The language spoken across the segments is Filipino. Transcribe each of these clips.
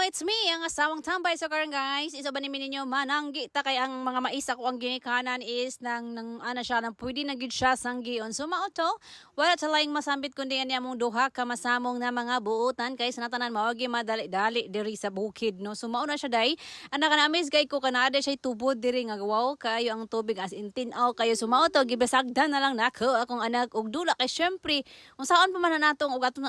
it's me, ang asawang tambay sa karon guys. Isa ba namin ninyo mananggi ta kay ang mga maisa ko ang ginikanan is nang ana siya nang pwede na gid siya sanggion. So mao to, wala ta laing masambit kundi ani among duha ka masamong na mga buutan kay sa natanan mao gi madali-dali diri sa bukid no. So mao na siya day. Ana kana amaze gay ko kanada siya tubod diri nga wow kayo ang tubig as in tinaw kayo. So mao to gibasagdan na lang nako akong anak og dula kay syempre unsaon pa man na natong og ato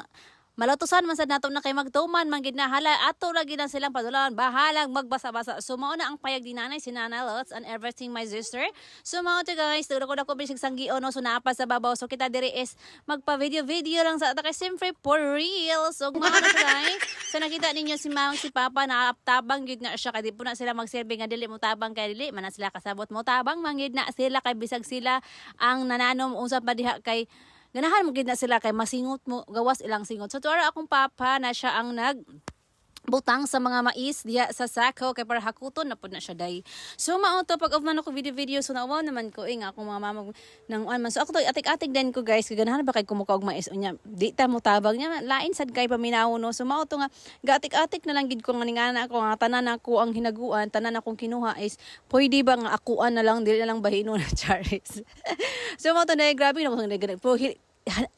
malatusan man sad nato na kay magtuman man gid na hala ato lagi na silang padulawan bahalang magbasa-basa. So mao na ang payag ni nanay si Nanay Lots and everything my sister. So mao to guys, duro ko dako bisig sanggion no so naapa sa babaw. So kita diri is magpa-video lang sa ata kay siyempre for real. So mao na siya guys. So nakita ninyo si Mamang si Papa na tabang gid na siya kay di po na sila magserve nga dili mo tabang kay dili man na sila kasabot mo tabang mangid na sila kay bisag sila ang nananom usab pa diha kay ganahan mo gid na sila kay masingot mo gawas ilang singot. So tuara akong papa na siya ang butang sa mga mais diya sa sako kay para hakuton na pud na siya day. So mao to pag off man ako video so nawaw naman ko nga akong mga mama nang man. So ako to atik-atik din ko guys kay ganahan ba kay kumuka og mais unya di ta mo tabang nya lain sad kay paminaw no. So mao to nga gatik-atik na lang gid ko nga ningana ako nga tanan ako ang hinaguan tanan akong kinuha is pwede ba nga akuan na lang dili na lang bahino na Charis. So mao to na grabe na mo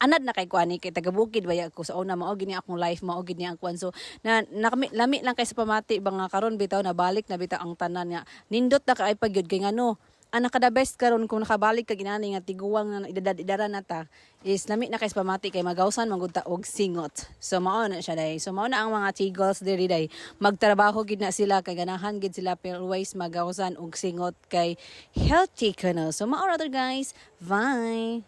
anad na kay kuani kay taga-bukid baya ko sa una mao gini akong life mao gini ang kuan. So na lami lang kay sa pamati ba nga karon bitaw na balik na bitaw ang tanan nga nindot na kaay pagyud kay ngano ang nakada best karon kung nakabalik ka ginani nga tiguwang na idara na ta is lami na kay sa pamati kay magawsan magud ta og singot. So mao na siya day. So mao na ang mga tigals diri day magtrabaho gid na sila kay ganahan gid sila pero always magawsan og singot kay healthy kuno. So mao rather guys, bye.